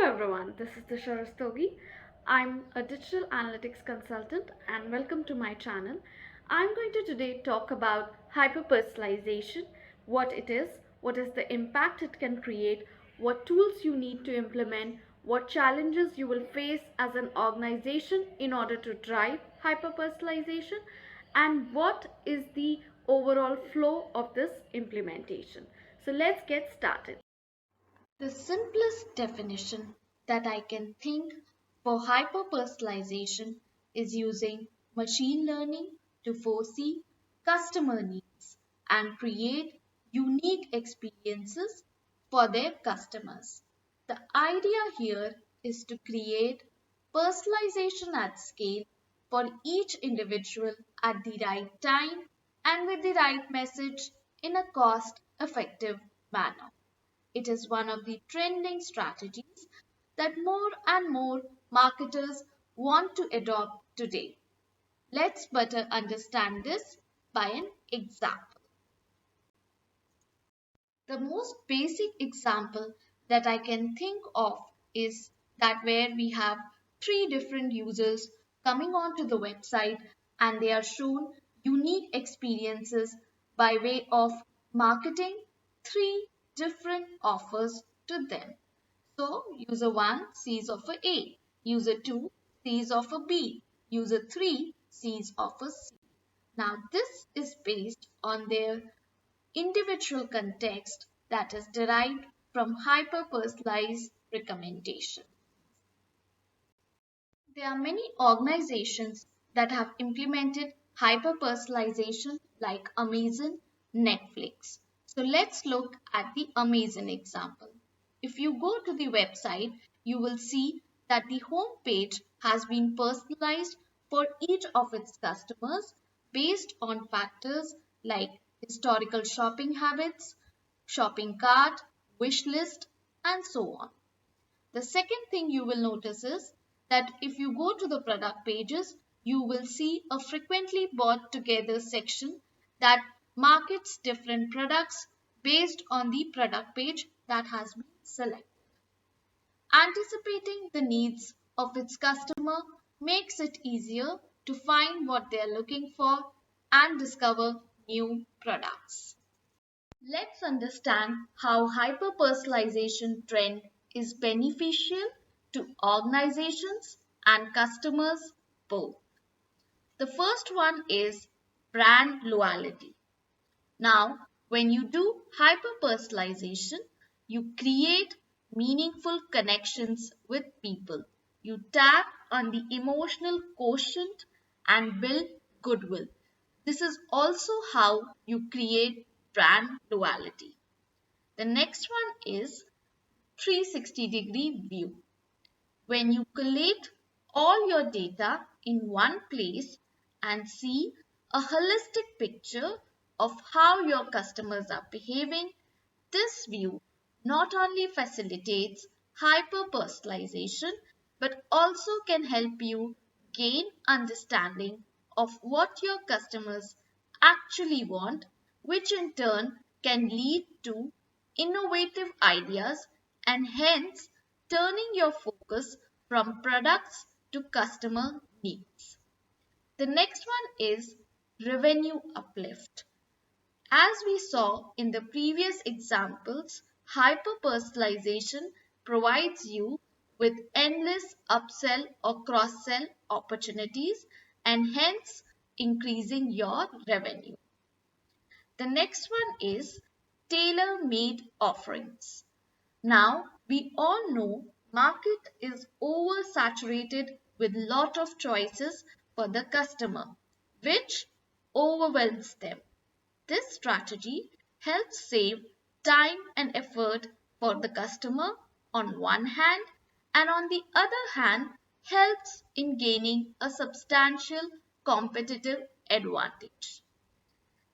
everyone, this is Disha Rastogi. I'm a digital analytics consultant and welcome to my channel. I'm going to today talk about hyper-personalization, what it is, what is the impact it can create, what tools you need to implement, what challenges you will face as an organization in order to drive hyper-personalization, and what is the overall flow of this implementation. So let's get started. The simplest definition that I can think for hyper-personalization is using machine learning to foresee customer needs and create unique experiences for their customers. The idea here is to create personalization at scale for each individual at the right time and with the right message in a cost effective manner. It is one of the trending strategies that more and more marketers want to adopt today. Let's better understand this by an example. The most basic example that I can think of is that where we have three different users coming onto the website and they are shown unique experiences by way of marketing three different offers to them. So user 1 sees offer A, user 2 sees offer B, user 3 sees offer C. Now this is based on their individual context that is derived from hyper-personalized recommendation. There are many organizations that have implemented hyper-personalization like Amazon, Netflix. So let's look at the Amazon example. If you go to the website, you will see that the home page has been personalized for each of its customers based on factors like historical shopping habits, shopping cart, wish list, and so on. The second thing you will notice is that if you go to the product pages, you will see a frequently bought together section that markets different products based on the product page that has been selected. Anticipating the needs of its customer makes it easier to find what they are looking for and discover new products. Let's understand how hyper-personalization trend is beneficial to organizations and customers both. The first one is brand loyalty. Now, when you do hyper-personalization, you create meaningful connections with people. You tap on the emotional quotient and build goodwill. This is also how you create brand loyalty. The next one is 360-degree view. When you collate all your data in one place and see a holistic picture of how your customers are behaving, this view not only facilitates hyper-personalization but also can help you gain understanding of what your customers actually want, which in turn can lead to innovative ideas and hence turning your focus from products to customer needs. The next one is revenue uplift. As we saw in the previous examples, hyper-personalization provides you with endless upsell or cross-sell opportunities and hence increasing your revenue. The next one is tailor-made offerings. Now, we all know market is oversaturated with lot of choices for the customer, which overwhelms them. This strategy helps save time and effort for the customer on one hand and on the other hand helps in gaining a substantial competitive advantage.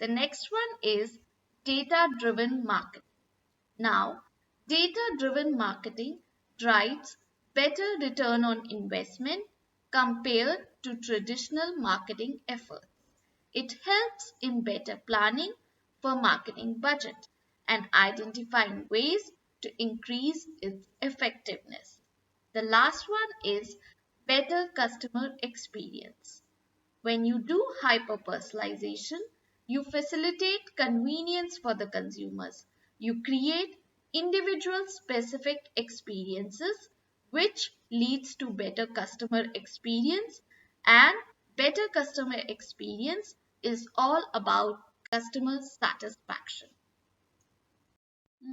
The next one is data-driven marketing. Now, data-driven marketing drives better return on investment compared to traditional marketing efforts. It helps in better planning for marketing budget and identifying ways to increase its effectiveness. The last one is better customer experience. When you do hyper-personalization, you facilitate convenience for the consumers. You create individual specific experiences which leads to better customer experience, and better customer experience is all about customer satisfaction.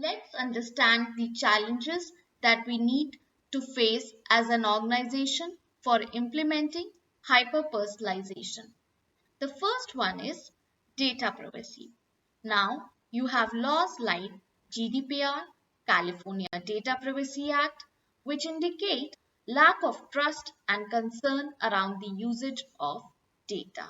Let's understand the challenges that we need to face as an organization for implementing hyper-personalization. The first one is data privacy. Now, you have laws like GDPR, California Data Privacy Act, which indicate lack of trust and concern around the usage of data.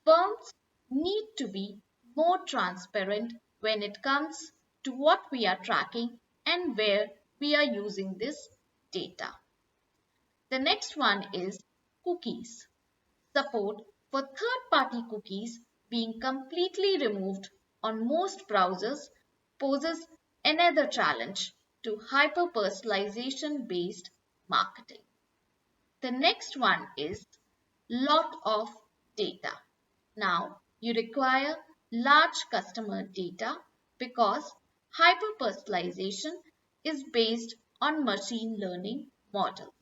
Firms need to be more transparent when it comes to what we are tracking and where we are using this data. The next one is cookies. Support for third-party cookies being completely removed on most browsers poses another challenge to hyper-personalization based marketing. The next one is lot of data. Now you require large customer data because hyper-personalization is based on machine learning models,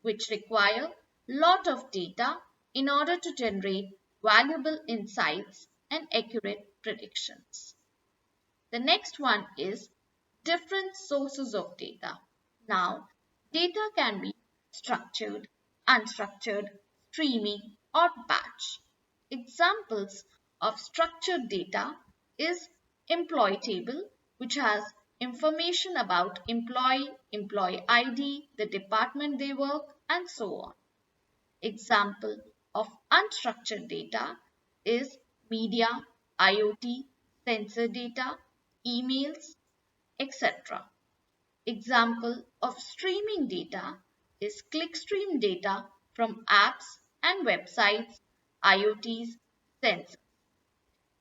which require lot of data in order to generate valuable insights and accurate predictions. The next one is different sources of data. Now, data can be structured, unstructured, streaming, or batch. Examples of structured data is employee table, which has information about employee, employee ID, the department they work, and so on. Example of unstructured data is media, IoT, sensor data, emails, etc. Example of streaming data is clickstream data from apps and websites, IoTs, sensors.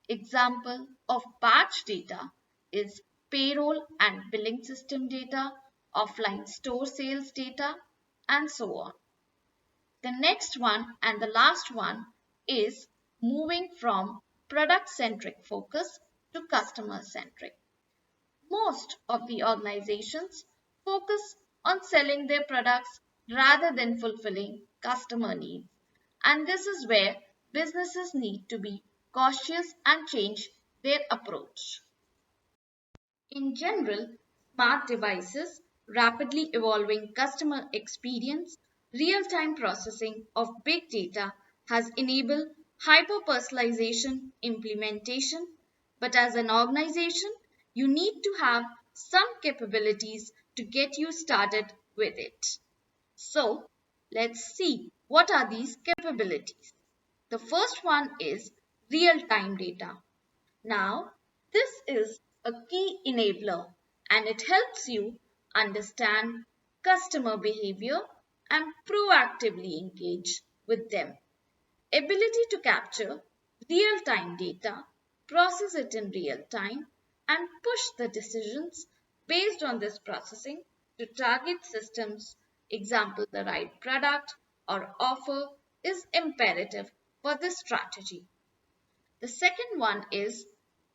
Example of batch data is payroll and billing system data, offline store sales data, and so on. The next one and the last one is moving from product-centric focus to customer-centric. Most of the organizations focus on selling their products rather than fulfilling customer needs. And this is where businesses need to be cautious and change their approach. In general, smart devices, rapidly evolving customer experience, real-time processing of big data has enabled hyper-personalization implementation, but as an organization, you need to have some capabilities to get you started with it. So, let's see what are these capabilities. The first one is real-time data. Now, this is a key enabler and it helps you understand customer behavior and proactively engage with them. Ability to capture real-time data, process it in real time, and push the decisions based on this processing to target systems, example the right product or offer, is imperative for this strategy. The second one is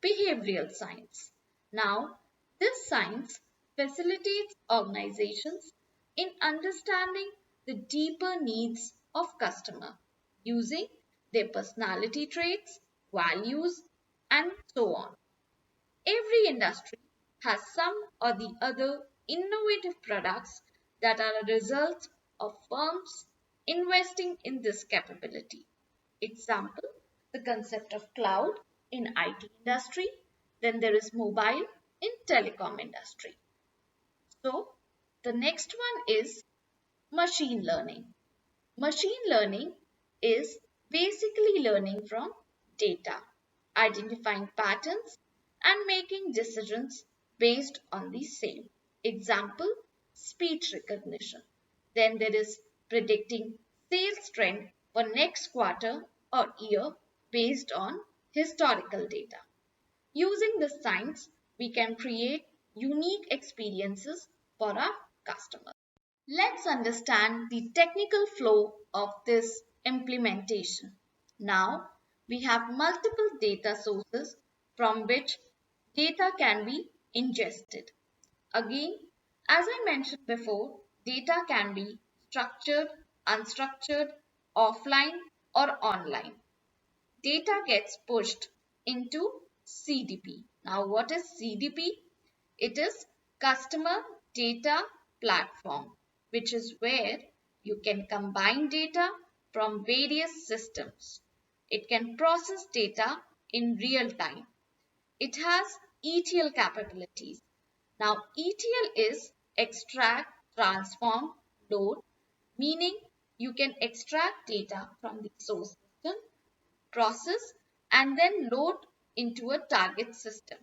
behavioral science. Now, this science facilitates organizations in understanding the deeper needs of customer using their personality traits, values, and so on. Every industry has some or the other innovative products that are a result of firms investing in this capability. Example, the concept of cloud in IT industry, then there is mobile in telecom industry. So, the next one is machine learning. Machine learning is basically learning from data, identifying patterns and making decisions based on the same. Example, speech recognition. Then there is predicting sales trend for next quarter or year based on historical data. Using this science, we can create unique experiences for our customers. Let's understand the technical flow of this implementation. Now, we have multiple data sources from which data can be ingested. Again, as I mentioned before, data can be structured, unstructured, offline, or online. Data gets pushed into CDP. Now, what is CDP? It is Customer Data Platform, which is where you can combine data from various systems. It can process data in real time. It has ETL capabilities. Now, ETL is extract, transform, load, meaning you can extract data from the source system, process, and then load into a target system.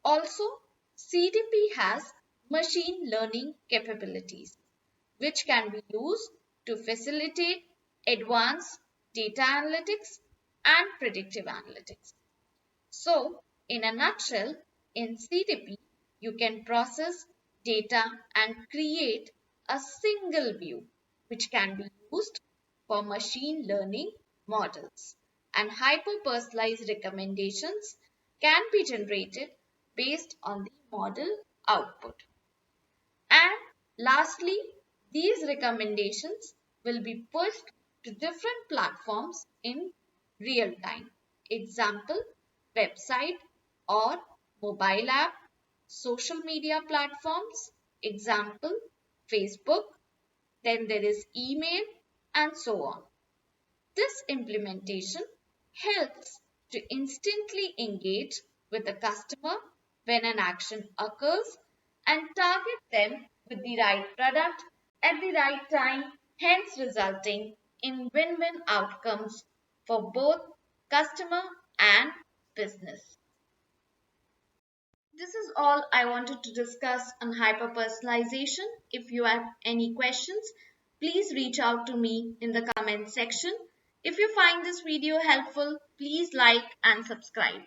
Also, CDP has machine learning capabilities, which can be used to facilitate advanced data analytics and predictive analytics. So, in a nutshell, in CDP, you can process data and create a single view, which can be used for machine learning models. And hyper-personalized recommendations can be generated based on the model output. And lastly, these recommendations will be pushed to different platforms in real time. Example, website or mobile app, social media platforms, example, Facebook, then there is email and so on. This implementation helps to instantly engage with the customer when an action occurs and target them with the right product at the right time, hence resulting in win-win outcomes for both customer and business. This is all I wanted to discuss on hyper-personalization. If you have any questions, please reach out to me in the comment section. If you find this video helpful, please like and subscribe.